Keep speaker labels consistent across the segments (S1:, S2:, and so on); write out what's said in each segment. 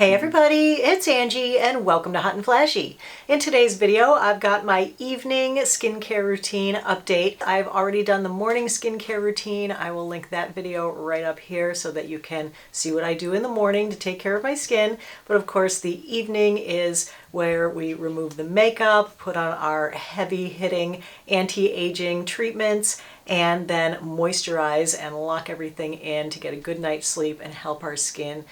S1: Hey everybody, it's Angie and welcome to Hot and Flashy. In today's video, I've got my evening skincare routine update. I've already done the morning skincare routine. I will link that video right up here so that you can see what I do in the morning to take care of my skin. But of course, the evening is where we remove the makeup, put on our heavy-hitting anti-aging treatments, and then moisturize and lock everything in to get a good night's sleep and help our skin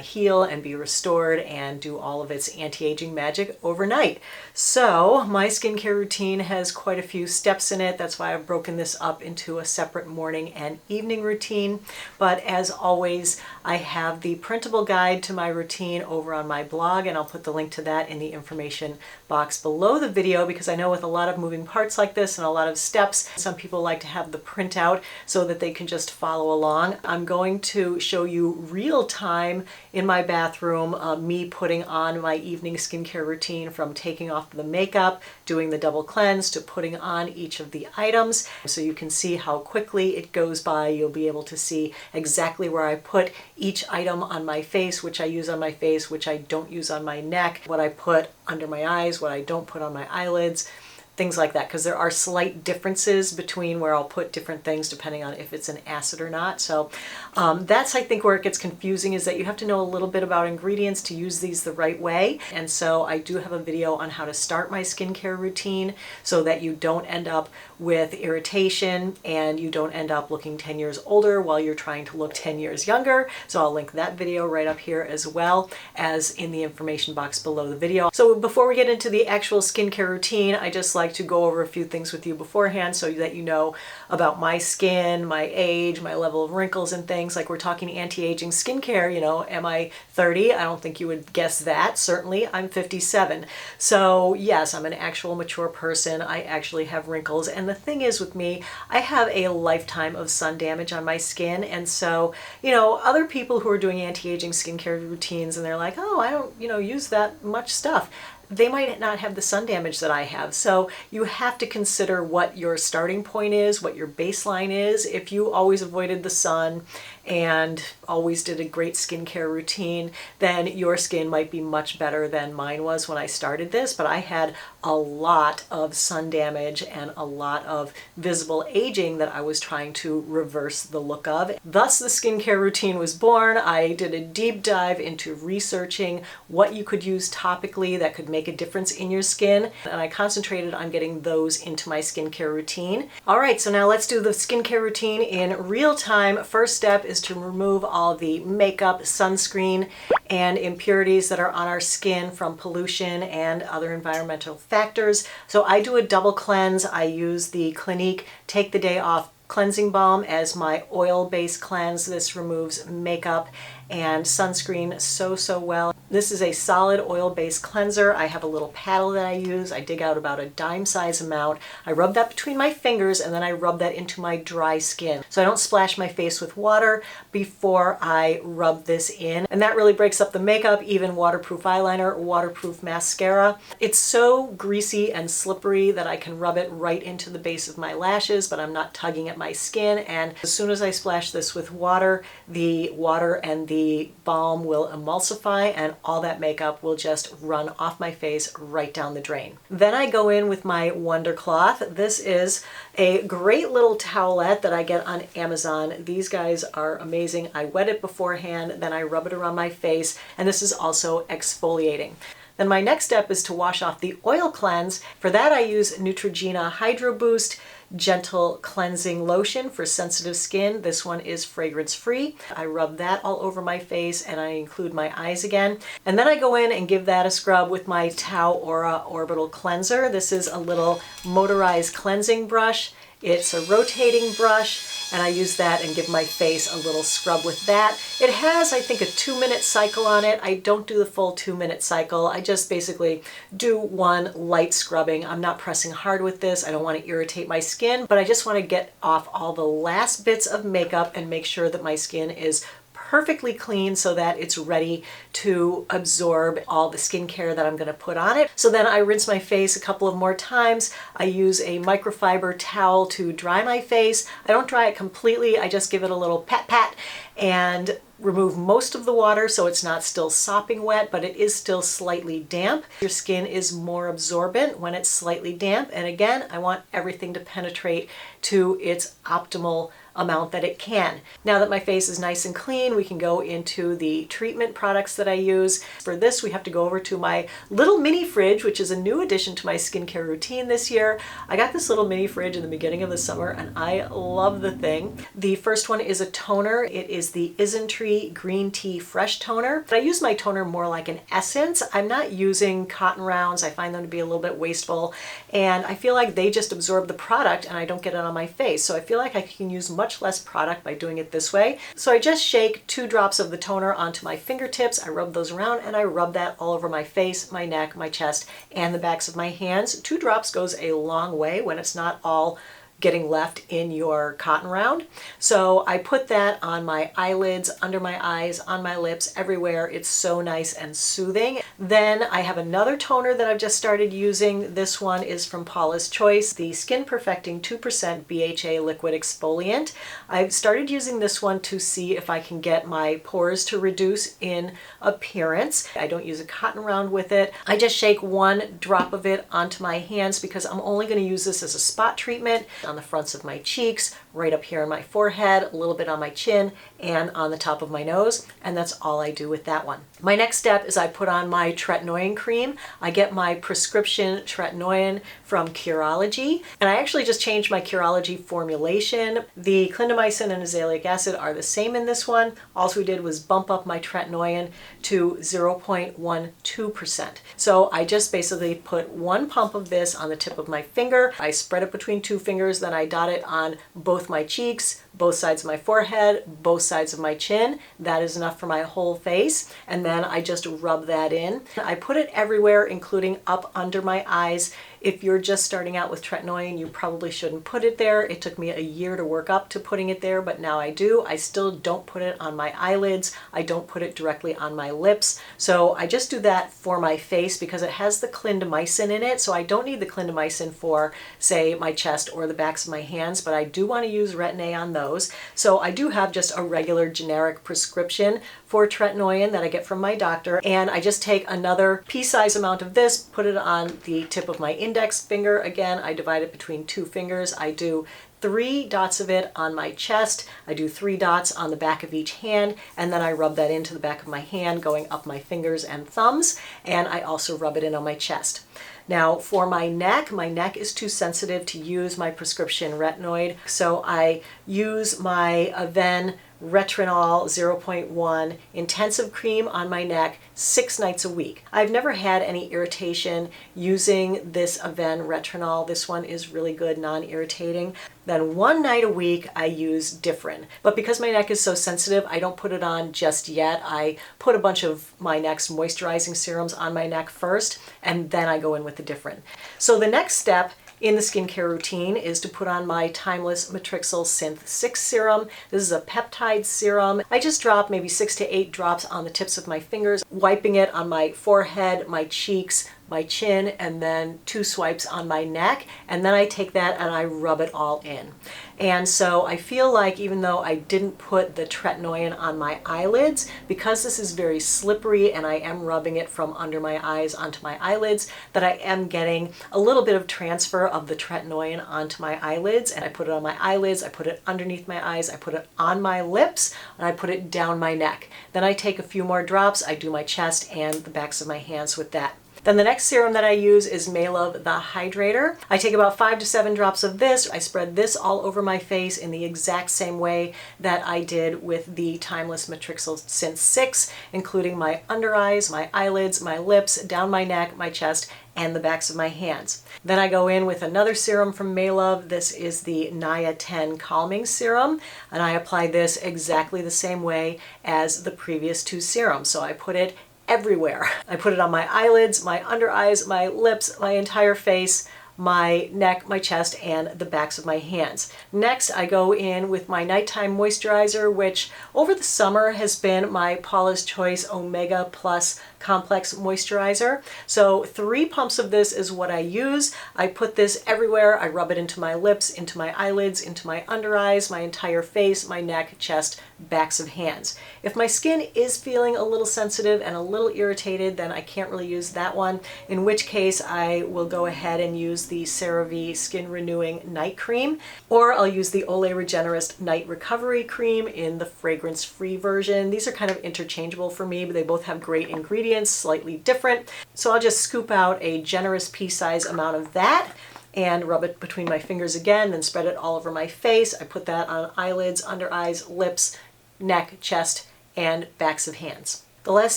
S1: heal and be restored and do all of its anti-aging magic overnight. So my skincare routine has quite a few steps in it. That's why I've broken this up into a separate morning and evening routine. But as always, I have the printable guide to my routine over on my blog, and I'll put the link to that in the information box below the video, because I know with a lot of moving parts like this and a lot of steps, some people like to have the printout so that they can just follow along. I'm going to show you real time in my bathroom, me putting on my evening skincare routine, from taking off the makeup, doing the double cleanse, to putting on each of the items. So you can see how quickly it goes by. You'll be able to see exactly where I put each item on my face, which I use on my face, which I don't use on my neck, what I put under my eyes, what I don't put on my eyelids, things like that, because there are slight differences between where I'll put different things depending on if it's an acid or not. So that's, I think, where it gets confusing, is that you have to know a little bit about ingredients to use these the right way. And so I do have a video on how to start my skincare routine so that you don't end up with irritation and you don't end up looking 10 years older while you're trying to look 10 years younger. So I'll link that video right up here, as well as in the information box below the video. So before we get into the actual skincare routine, I just like to go over a few things with you beforehand so that you know about my skin, my age, my level of wrinkles and things. Like, we're talking anti-aging skincare, you know, am I 30? I don't think you would guess that. Certainly, I'm 57. So yes, I'm an actual mature person. I actually have wrinkles. And the thing is with me, I have a lifetime of sun damage on my skin. And so, you know, other people who are doing anti-aging skincare routines and they're like, oh, I don't, you know, use that much stuff, they might not have the sun damage that I have. So you have to consider what your starting point is, what your baseline is. If you always avoided the sun and always did a great skincare routine, then your skin might be much better than mine was when I started this. But I had a lot of sun damage and a lot of visible aging that I was trying to reverse the look of. Thus, the skincare routine was born. I did a deep dive into researching what you could use topically that could make a difference in your skin, and I concentrated on getting those into my skincare routine. All right, so now let's do the skincare routine in real time. First step is to remove all the makeup, sunscreen, and impurities that are on our skin from pollution and other environmental factors. So I do a double cleanse. I use the Clinique Take the Day Off Cleansing Balm as my oil-based cleanse. This removes makeup and sunscreen so well. This is a solid oil-based cleanser. I have a little paddle that I use. I dig out about a dime size amount. I rub that between my fingers and then I rub that into my dry skin. So I don't splash my face with water before I rub this in. And that really breaks up the makeup, even waterproof eyeliner, waterproof mascara. It's so greasy and slippery that I can rub it right into the base of my lashes, but I'm not tugging at my skin. And as soon as I splash this with water, the water and the balm will emulsify and all that makeup will just run off my face right down the drain. Then I go in with my Wonder Cloth. This is a great little towelette that I get on Amazon. These guys are amazing. I wet it beforehand, then I rub it around my face, and this is also exfoliating. Then my next step is to wash off the oil cleanse. For that, I use Neutrogena Hydro Boost Gentle Cleansing Lotion for sensitive skin. This one is fragrance-free. I rub that all over my face and I include my eyes again. And then I go in and give that a scrub with my Tau Aura Orbital Cleanser. This is a little motorized cleansing brush. It's a rotating brush, and I use that and give my face a little scrub with that. It has, I think, a 2-minute cycle on it. I don't do the full 2-minute cycle. I just basically do one light scrubbing. I'm not pressing hard with this. I don't want to irritate my skin, but I just want to get off all the last bits of makeup and make sure that my skin is perfectly clean so that it's ready to absorb all the skincare that I'm going to put on it. So then I rinse my face a couple of more times. I use a microfiber towel to dry my face. I don't dry it completely, I just give it a little pat pat and remove most of the water so it's not still sopping wet, but it is still slightly damp. Your skin is more absorbent when it's slightly damp, and again, I want everything to penetrate to its optimal amount that it can. Now that my face is nice and clean, we can go into the treatment products that I use. For this, we have to go over to my little mini fridge, which is a new addition to my skincare routine this year. I got this little mini fridge in the beginning of the summer and I love the thing. The first one is a toner. It is the Isntree Green Tea Fresh Toner. But I use my toner more like an essence. I'm not using cotton rounds. I find them to be a little bit wasteful, and I feel like they just absorb the product and I don't get it on my face. So I feel like I can use much less product by doing it this way. So I just shake 2 drops of the toner onto my fingertips, I rub those around, and I rub that all over my face, my neck, my chest, and the backs of my hands. 2 drops goes a long way when it's not all getting left in your cotton round. So I put that on my eyelids, under my eyes, on my lips, everywhere. It's so nice and soothing. Then I have another toner that I've just started using. This one is from Paula's Choice, the Skin Perfecting 2% BHA Liquid Exfoliant. I've started using this one to see if I can get my pores to reduce in appearance. I don't use a cotton round with it. I just shake 1 drop of it onto my hands because I'm only going to use this as a spot treatment on the fronts of my cheeks, right up here on my forehead, a little bit on my chin, and on the top of my nose, and that's all I do with that one. My next step is I put on my Tretinoin cream. I get my prescription Tretinoin from Curology, and I actually just changed my Curology formulation. The clindamycin and azelaic acid are the same in this one. All we did was bump up my Tretinoin to 0.12%. So I just basically put 1 pump of this on the tip of my finger. I spread it between 2 fingers, then I dot it on both my cheeks, both sides of my forehead, both sides of my chin. That is enough for my whole face. And then I just rub that in. I put it everywhere, including up under my eyes. If you're just starting out with Tretinoin, you probably shouldn't put it there. It took me a year to work up to putting it there, but now I do. I still don't put it on my eyelids. I don't put it directly on my lips. So I just do that for my face because it has the clindamycin in it. So I don't need the clindamycin for, say, my chest or the backs of my hands, but I do want to use retin-a on those. So I do have just a regular generic prescription for Tretinoin that I get from my doctor, and I just take another pea-sized amount of this, put it on the tip of my index finger. Again, I divide it between 2 fingers. I do 3 dots of it on my chest. I do 3 dots on the back of each hand, and then I rub that into the back of my hand, going up my fingers and thumbs, and I also rub it in on my chest. Now for my neck is too sensitive to use my prescription retinoid, so I use my Aven Retinol 0.1 intensive cream on my neck 6 nights a week. I've never had any irritation using this Aven Retinol. This one is really good, non-irritating. Then 1 night a week I use Differin. But because my neck is so sensitive, I don't put it on just yet. I put a bunch of my neck's moisturizing serums on my neck first, and then I go in with the Differin. So the next step in the skincare routine is to put on my Timeless Matrixyl Synth 6 serum. This is a peptide serum. I just drop maybe 6 to 8 drops on the tips of my fingers, wiping it on my forehead, my cheeks, my chin, and then 2 swipes on my neck, and then I take that and I rub it all in. And so I feel like even though I didn't put the Tretinoin on my eyelids, because this is very slippery and I am rubbing it from under my eyes onto my eyelids, that I am getting a little bit of transfer of the Tretinoin onto my eyelids, and I put it on my eyelids, I put it underneath my eyes, I put it on my lips, and I put it down my neck. Then I take a few more drops, I do my chest and the backs of my hands with that. Then the next serum that I use is Maelove the Hydrator. I take about 5 to 7 drops of this. I spread this all over my face in the exact same way that I did with the Timeless Matrixyl Synth 6, including my under eyes, my eyelids, my lips, down my neck, my chest, and the backs of my hands. Then I go in with another serum from Maelove. This is the Naya 10 Calming Serum, and I apply this exactly the same way as the previous 2 serums. So I put it everywhere. I put it on my eyelids, my under eyes, my lips, my entire face, my neck, my chest, and the backs of my hands. Next, I go in with my nighttime moisturizer, which over the summer has been my Paula's Choice Omega Plus Complex Moisturizer. So 3 pumps of this is what I use. I put this everywhere. I rub it into my lips, into my eyelids, into my under eyes, my entire face, my neck, chest, backs of hands. If my skin is feeling a little sensitive and a little irritated, then I can't really use that one, in which case I will go ahead and use the CeraVe Skin Renewing Night Cream, or I'll use the Olay Regenerist Night Recovery Cream in the fragrance-free version. These are kind of interchangeable for me, but they both have great ingredients, slightly different. So I'll just scoop out a generous pea-size amount of that and rub it between my fingers again, then spread it all over my face. I put that on eyelids, under eyes, lips, neck, chest, and backs of hands. The last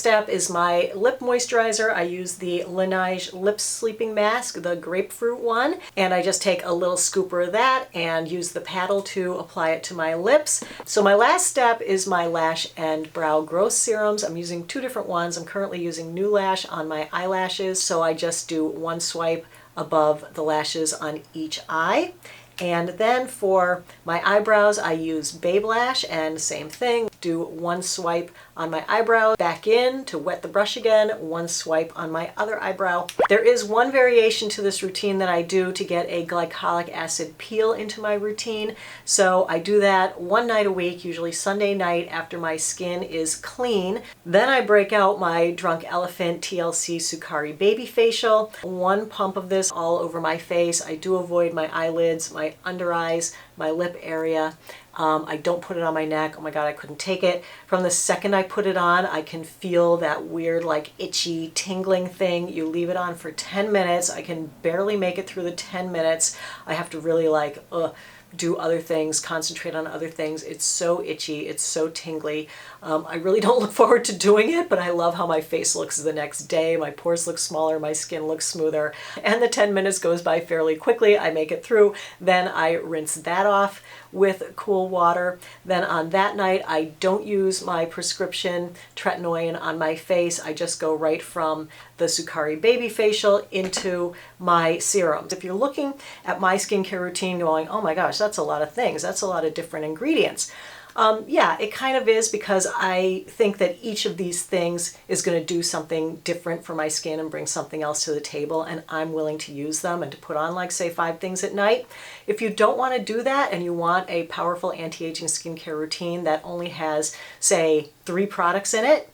S1: step is my lip moisturizer. I use the Laneige Lip Sleeping Mask, the grapefruit one, and I just take a little scooper of that and use the paddle to apply it to my lips. So my last step is my lash and brow growth serums. I'm using 2 different ones. I'm currently using New Lash on my eyelashes, so I just do 1 swipe above the lashes on each eye. And then for my eyebrows, I use Babe Lash, and same thing, do 1 swipe on my eyebrow, back in to wet the brush again, 1 swipe on my other eyebrow. There is one variation to this routine that I do to get a glycolic acid peel into my routine. So I do that 1 night a week, usually Sunday night after my skin is clean. Then I break out my Drunk Elephant TLC Sukari Baby Facial, 1 pump of this all over my face. I do avoid my eyelids, my under eyes, my lip area. I don't put it on my neck. Oh my God, I couldn't take it. From the second I put it on, I can feel that weird, like itchy, tingling thing. You leave it on for 10 minutes. I can barely make it through the 10 minutes. I have to really like, do other things, concentrate on other things. It's so itchy, it's so tingly. I really don't look forward to doing it, but I love how my face looks the next day. My pores look smaller, my skin looks smoother, and the 10 minutes goes by fairly quickly. I make it through, then I rinse that off with cool water. Then on that night, I don't use my prescription Tretinoin on my face. I just go right from the Sukari Baby Facial into my serums. If you're looking at my skincare routine going, oh my gosh, that's a lot of things, that's a lot of different ingredients. Yeah, it kind of is, because I think that each of these things is going to do something different for my skin and bring something else to the table, and I'm willing to use them and to put on, like, say, 5 things at night. If you don't want to do that and you want a powerful anti-aging skincare routine that only has, say, 3 products in it,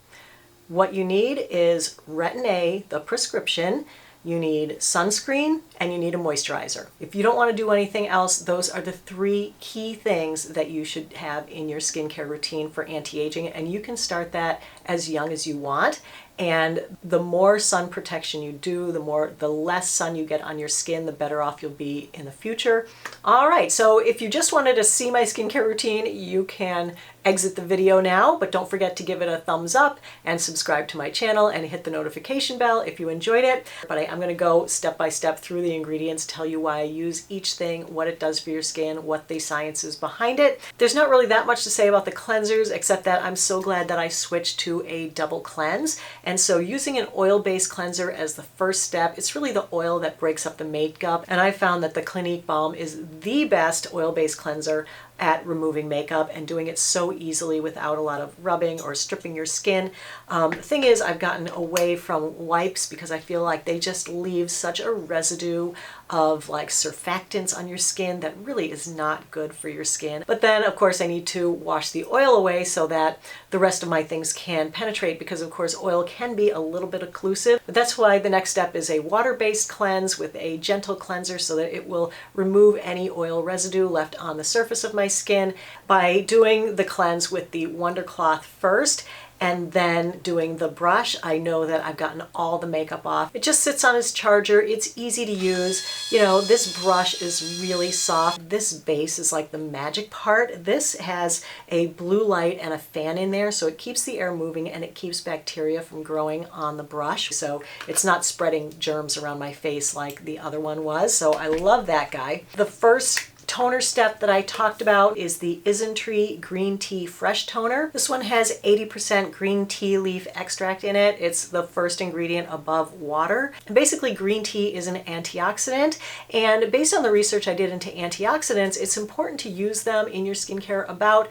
S1: what you need is retin-a, the prescription. You need sunscreen, and you need a moisturizer. If you don't want to do anything else, those are the 3 key things that you should have in your skincare routine for anti-aging, and you can start that as young as you want. And the more sun protection you do, the less sun you get on your skin, the better off you'll be in the future. All right, so if you just wanted to see my skincare routine, you can exit the video now, but don't forget to give it a thumbs up and subscribe to my channel and hit the notification bell if you enjoyed it. But I'm going to go step by step through the ingredients, tell you why I use each thing, what it does for your skin, what the science is behind it. There's not really that much to say about the cleansers, except that I'm so glad that I switched to a double cleanse. And so using an oil-based cleanser as the first step, it's really the oil that breaks up the makeup. And I found that the Clinique Balm is the best oil-based cleanser at removing makeup and doing it so easily without a lot of rubbing or stripping your skin. The thing is, I've gotten away from wipes because I feel like they just leave such a residue of like surfactants on your skin that really is not good for your skin. But then of course I need to wash the oil away so that the rest of my things can penetrate, because of course oil can be a little bit occlusive. But that's why the next step is a water-based cleanse with a gentle cleanser so that it will remove any oil residue left on the surface of my skin. By doing the cleanse with the Wonder Cloth first and then doing the brush, I know that I've gotten all the makeup off. It just sits on its charger. It's easy to use. You know, this brush is really soft. This base is like the magic part. This has a blue light and a fan in there, so it keeps the air moving and it keeps bacteria from growing on the brush. So it's not spreading germs around my face like the other one was. So I love that guy. The first toner step that I talked about is the Isntree Green Tea Fresh Toner. This one has 80% green tea leaf extract in it. It's the first ingredient above water. And basically, green tea is an antioxidant, and based on the research I did into antioxidants, it's important to use them in your skincare about,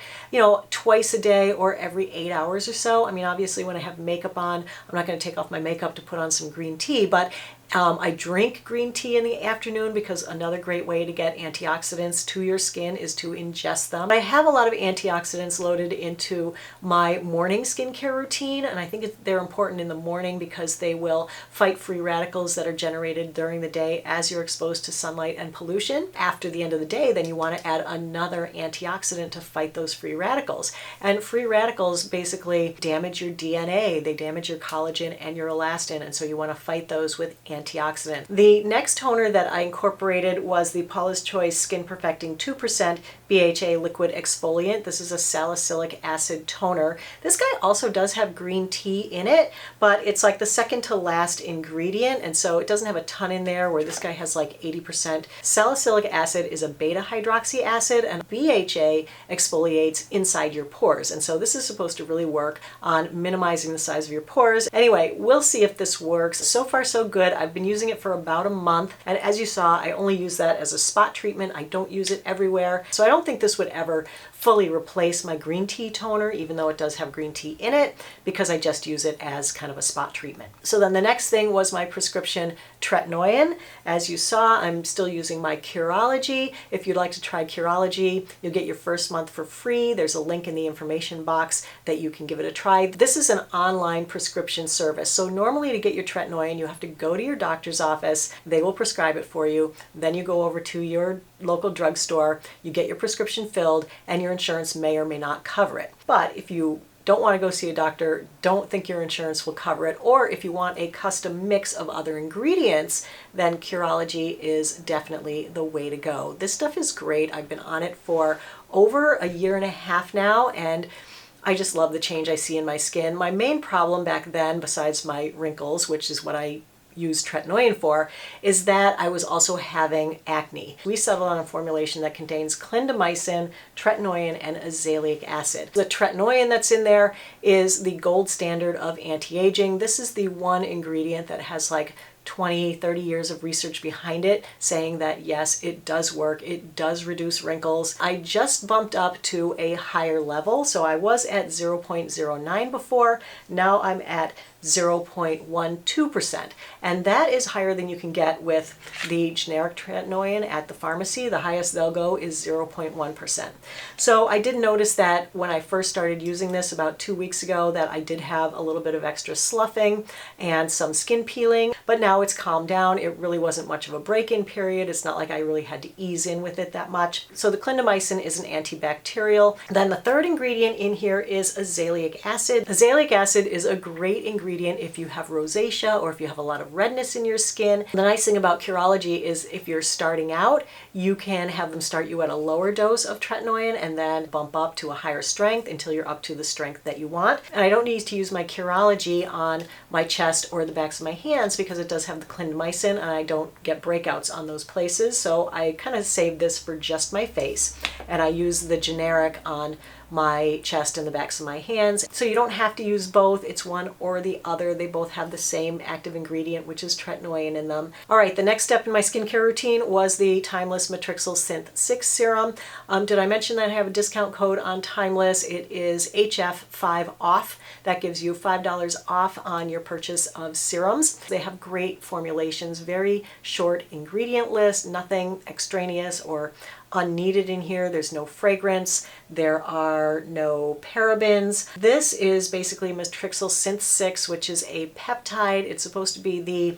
S1: twice a day or every 8 hours or so. I mean, obviously when I have makeup on, I'm not going to take off my makeup to put on some green tea, but I drink green tea in the afternoon because another great way to get antioxidants to your skin is to ingest them. I have a lot of antioxidants loaded into my morning skincare routine, and I think they're important in the morning because they will fight free radicals that are generated during the day as you're exposed to sunlight and pollution. After the end of the day, then you want to add another antioxidant to fight those free radicals. And free radicals basically damage your DNA, they damage your collagen and your elastin, and so you want to fight those with antioxidant. The next toner that I incorporated was the Paula's Choice Skin Perfecting 2% BHA Liquid Exfoliant. This is a salicylic acid toner. This guy also does have green tea in it, but it's like the second to last ingredient, and so it doesn't have a ton in there, where this guy has like 80%. Salicylic acid is a beta hydroxy acid, and BHA exfoliates inside your pores, and so this is supposed to really work on minimizing the size of your pores. Anyway, we'll see if this works. So far so good. I've been using it for about a month, and as you saw, I only use that as a spot treatment. I don't use it everywhere, so I don't think this would ever fully replace my green tea toner, even though it does have green tea in it, because I just use it as kind of a spot treatment. So then the next thing was my prescription Tretinoin. As you saw, I'm still using my Curology. If you'd like to try Curology, you'll get your first month for free. There's a link in the information box that you can give it a try. This is an online prescription service. So normally to get your Tretinoin, you have to go to your doctor's office. They will prescribe it for you. Then you go over to your local drugstore, you get your prescription filled, and your insurance may or may not cover it. But if you don't want to go see a doctor, don't think your insurance will cover it, or if you want a custom mix of other ingredients, then Curology is definitely the way to go. This stuff is great. I've been on it for over a year and a half now, and I just love the change I see in my skin. My main problem back then, besides my wrinkles, which is what I use Tretinoin for, is that I was also having acne. We settled on a formulation that contains clindamycin, tretinoin, and azelaic acid. The tretinoin that's in there is the gold standard of anti-aging. This is the one ingredient that has like 20, 30 years of research behind it saying that yes, it does work, it does reduce wrinkles. I just bumped up to a higher level, so I was at 0.09 before, now I'm at 0.12%, and that is higher than you can get with the generic tretinoin at the pharmacy. The highest they'll go is 0.1%. So I did notice that when I first started using this about 2 weeks ago that I did have a little bit of extra sloughing and some skin peeling, but now it's calmed down. It really wasn't much of a break-in period. It's not like I really had to ease in with it that much. So the clindamycin is an antibacterial. Then the third ingredient in here is azelaic acid. Azelaic acid is a great ingredient if you have rosacea or if you have a lot of redness in your skin. The nice thing about Curology is if you're starting out, you can have them start you at a lower dose of tretinoin and then bump up to a higher strength until you're up to the strength that you want. And I don't need to use my Curology on my chest or the backs of my hands because it does have the clindamycin and I don't get breakouts on those places. So I kind of save this for just my face, and I use the generic on my chest and the backs of my hands. So you don't have to use both. It's one or the other. They both have the same active ingredient, which is tretinoin in them. All right, the next step in my skincare routine was the Timeless Matrixyl Synth 6 Serum. Did I mention that I have a discount code on Timeless? It is HF5OFF. That gives you $5 off on your purchase of serums. They have great formulations, very short ingredient list, nothing extraneous or unneeded in here. There's no fragrance. There are no parabens. This is basically Matrixyl Synth 6, which is a peptide. It's supposed to be the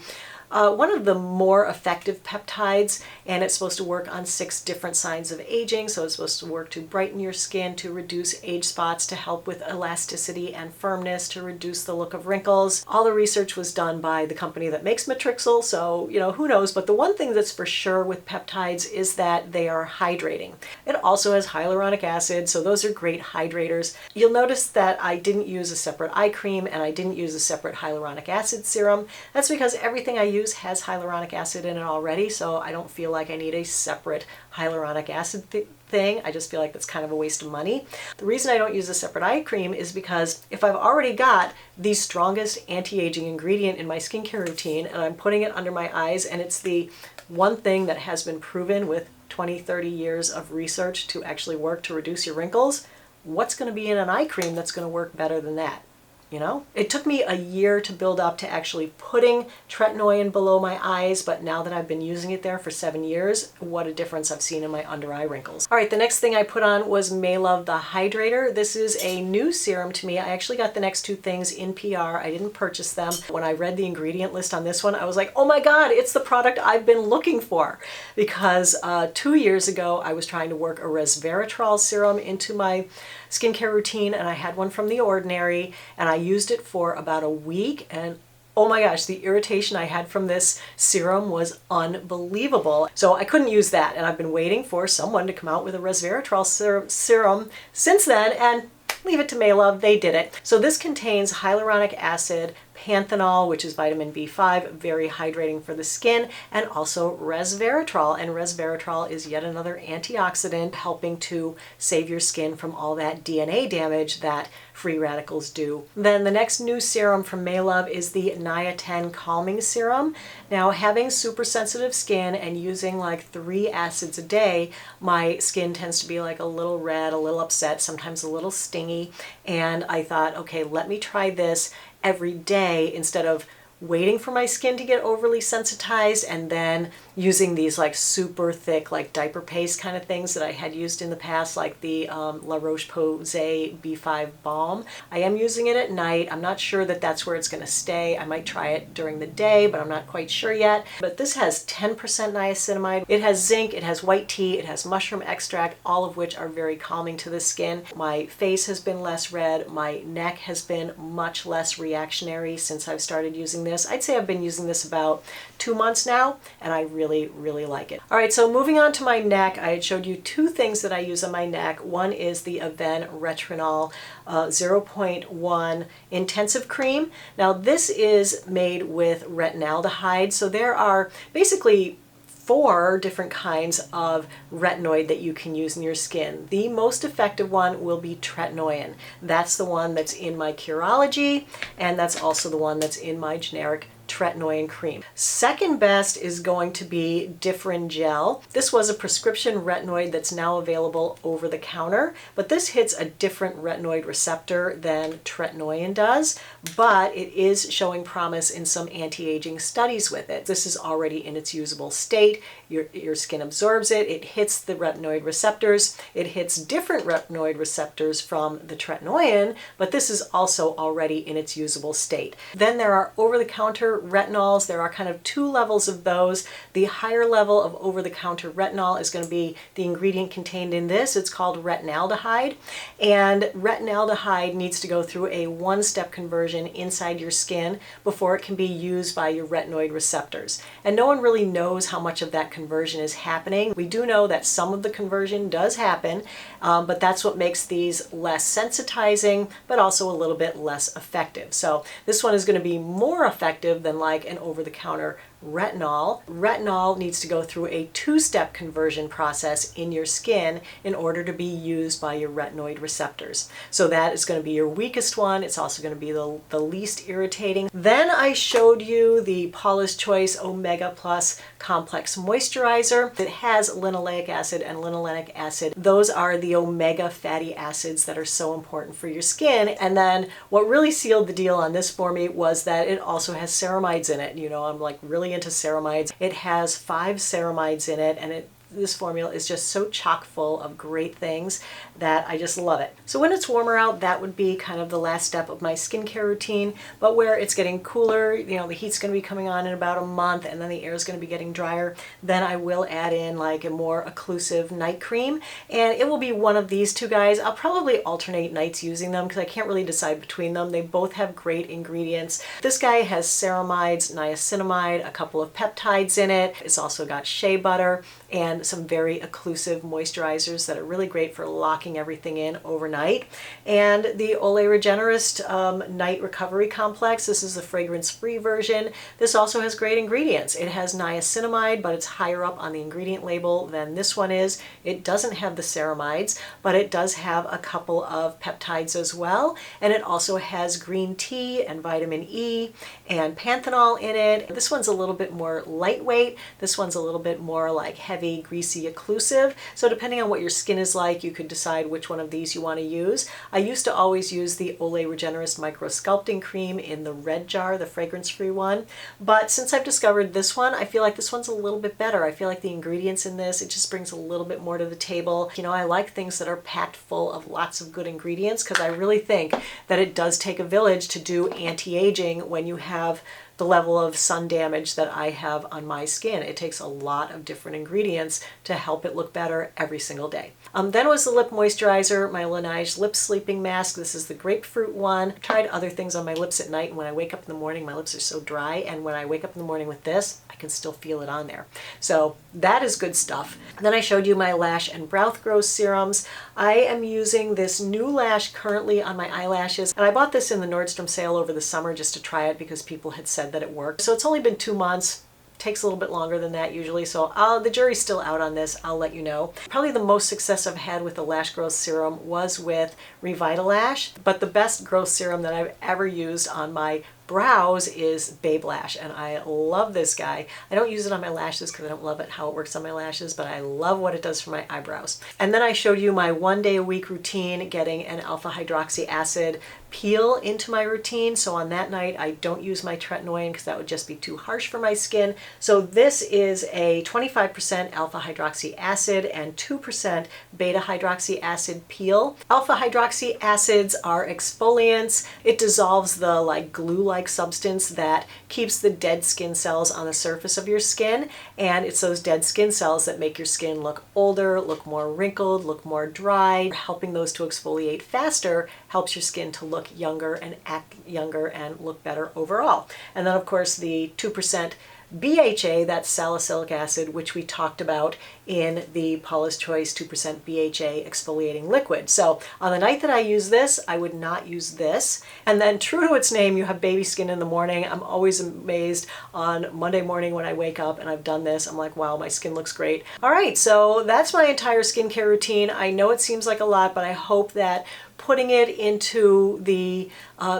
S1: one of the more effective peptides, and it's supposed to work on 6 different signs of aging. So it's supposed to work to brighten your skin, to reduce age spots, to help with elasticity and firmness, to reduce the look of wrinkles. All the research was done by the company that makes Matrixyl, so who knows, but the one thing that's for sure with peptides is that they are hydrating. It also has hyaluronic acid, so those are great hydrators. You'll notice that I didn't use a separate eye cream and I didn't use a separate hyaluronic acid serum. That's because everything I use has hyaluronic acid in it already, so I don't feel like I need a separate hyaluronic acid thing. I just feel like that's kind of a waste of money. The reason I don't use a separate eye cream is because if I've already got the strongest anti-aging ingredient in my skincare routine and I'm putting it under my eyes, and it's the one thing that has been proven with 20, 30 years of research to actually work to reduce your wrinkles, what's going to be in an eye cream that's going to work better than that? You know, it took me a year to build up to actually putting Tretinoin below my eyes, but now that I've been using it there for 7 years, what a difference I've seen in my under eye wrinkles. All right, the next thing I put on was Maylove the Hydrator. This is a new serum to me. I actually got the next two things in PR. I didn't purchase them. When I read the ingredient list on this one, I was like, oh my God, it's the product I've been looking for. Because 2 years ago, I was trying to work a resveratrol serum into my skincare routine, and I had one from The Ordinary, and I used it for about a week, and oh my gosh, the irritation I had from this serum was unbelievable. So I couldn't use that, and I've been waiting for someone to come out with a resveratrol serum since then, and leave it to Maylove, they did it. So this contains hyaluronic acid, panthenol, which is vitamin B5, very hydrating for the skin, and also resveratrol. And resveratrol is yet another antioxidant helping to save your skin from all that DNA damage that free radicals do. Then the next new serum from Maylove is the Niaten Calming Serum. Now, having super sensitive skin and using like 3 acids a day, my skin tends to be like a little red, a little upset, sometimes a little stingy. And I thought, okay, let me try this every day instead of waiting for my skin to get overly sensitized and then using these like super thick like diaper paste kind of things that I had used in the past, like the La Roche-Posay B5 Balm. I am using it at night. I'm not sure that that's where it's going to stay. I might try it during the day, but I'm not quite sure yet. But this has 10% niacinamide. It has zinc, it has white tea, it has mushroom extract, all of which are very calming to the skin. My face has been less red. My neck has been much less reactionary since I've started using this. I'd say I've been using this about 2 months now, and I really, really like it. All right, so moving on to my neck, I had showed you 2 things that I use on my neck. One is the Aven Retinol 0.1 Intensive Cream. Now, this is made with retinaldehyde, so there are basically 4 different kinds of retinoid that you can use in your skin. The most effective one will be Tretinoin. That's the one that's in my Curology, and that's also the one that's in my generic Tretinoin cream. Second best is going to be Differin Gel. This was a prescription retinoid that's now available over the counter, but this hits a different retinoid receptor than Tretinoin does, but it is showing promise in some anti-aging studies with it. This is already in its usable state. Your skin absorbs it. It hits the retinoid receptors. It hits different retinoid receptors from the Tretinoin, but this is also already in its usable state. Then there are over-the-counter retinols. There are kind of 2 levels of those. The higher level of over-the-counter retinol is going to be the ingredient contained in this. It's called retinaldehyde, and retinaldehyde needs to go through a 1-step conversion inside your skin before it can be used by your retinoid receptors. And no one really knows how much of that conversion is happening. We do know that some of the conversion does happen, but that's what makes these less sensitizing, but also a little bit less effective. So this one is going to be more effective than like an over-the-counter retinol. Retinol needs to go through a 2-step conversion process in your skin in order to be used by your retinoid receptors. So that is going to be your weakest one. It's also going to be the least irritating. Then I showed you the Paula's Choice Omega Plus Complex Moisturizer. It has linoleic acid and linolenic acid. Those are the omega fatty acids that are so important for your skin. And then what really sealed the deal on this for me was that it also has ceramides in it. You know, I'm like really into ceramides. It has 5 ceramides in it, and this formula is just so chock full of great things that I just love it. So when it's warmer out, that would be kind of the last step of my skincare routine. But where it's getting cooler, you know, the heat's going to be coming on in about a month, and then the air is going to be getting drier, then I will add in like a more occlusive night cream. And it will be one of these 2 guys. I'll probably alternate nights using them because I can't really decide between them. They both have great ingredients. This guy has ceramides, niacinamide, a couple of peptides in it. It's also got shea butter and some very occlusive moisturizers that are really great for locking everything in overnight. And the Olay Regenerist Night Recovery Complex. This is the fragrance-free version. This also has great ingredients. It has niacinamide, but it's higher up on the ingredient label than this one is. It doesn't have the ceramides, but it does have a couple of peptides as well. And it also has green tea and vitamin E and panthenol in it. This one's a little bit more lightweight. This one's a little bit more like heavy, greasy, occlusive. So depending on what your skin is like, you could decide which one of these you want to use. I used to always use the Olay Regenerist Micro Sculpting Cream in the red jar, the fragrance-free one. But since I've discovered this one, I feel like this one's a little bit better. I feel like the ingredients in this, it just brings a little bit more to the table. You know, I like things that are packed full of lots of good ingredients because I really think that it does take a village to do anti-aging when you have the level of sun damage that I have on my skin. It takes a lot of different ingredients to help it look better every single day. Then was the lip moisturizer, my Laneige lip sleeping mask. This is the grapefruit one. I've tried other things on my lips at night, and when I wake up in the morning, my lips are so dry, and when I wake up in the morning with this, I can still feel it on there. So that is good stuff. Then I showed you my lash and brow growth serums. I am using this new lash currently on my eyelashes, and I bought this in the Nordstrom sale over the summer just to try it because people had said that it worked. So it's only been 2 months. Takes a little bit longer than that usually, so the jury's still out on this. I'll let you know. Probably the most success I've had with the lash growth serum was with Revitalash, but the best growth serum that I've ever used on my brows is Babe Lash, and I love this guy. I don't use it on my lashes because I don't love it how it works on my lashes, but I love what it does for my eyebrows. And then I showed you my 1 day a week routine, getting an alpha hydroxy acid peel into my routine. So on that night, I don't use my Tretinoin because that would just be too harsh for my skin. So this is a 25% alpha hydroxy acid and 2% beta hydroxy acid peel. Alpha hydroxy acids are exfoliants. It dissolves the like glue-like substance that keeps the dead skin cells on the surface of your skin, and it's those dead skin cells that make your skin look older, look more wrinkled, look more dry. Helping those to exfoliate faster helps your skin to look younger and act younger and look better overall. And then of course the 2% BHA, that's salicylic acid, which we talked about in the Paula's Choice 2% BHA exfoliating liquid. So on the night that I use this, I would not use this. And then true to its name, you have baby skin in the morning. I'm always amazed on Monday morning when I wake up and I've done this. I'm like, wow, my skin looks great. All right, so that's my entire skincare routine. I know it seems like a lot, but I hope that putting it into the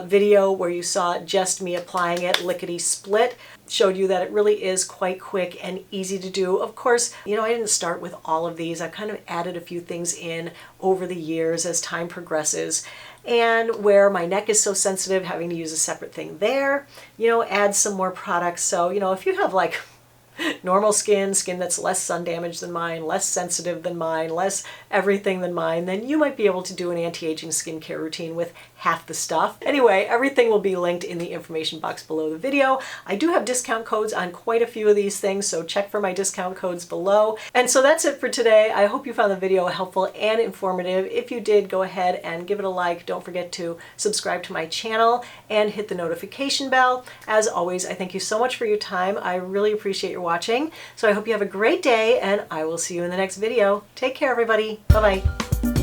S1: video where you saw just me applying it lickety split showed you that it really is quite quick and easy to do. Of course, you know, I didn't start with all of these. I've kind of added a few things in over the years as time progresses. And where my neck is so sensitive, having to use a separate thing there, you know, add some more products. So, you know, if you have like normal skin that's less sun damaged than mine, less sensitive than mine, less everything than mine, then you might be able to do an anti-aging skincare routine with half the stuff. Anyway, everything will be linked in the information box below the video. I do have discount codes on quite a few of these things, so check for my discount codes below. And so that's it for today. I hope you found the video helpful and informative. If you did, go ahead and give it a like. Don't forget to subscribe to my channel and hit the notification bell. As always, I thank you so much for your time. I really appreciate your watching. So I hope you have a great day, and I will see you in the next video. Take care, everybody. Bye-bye.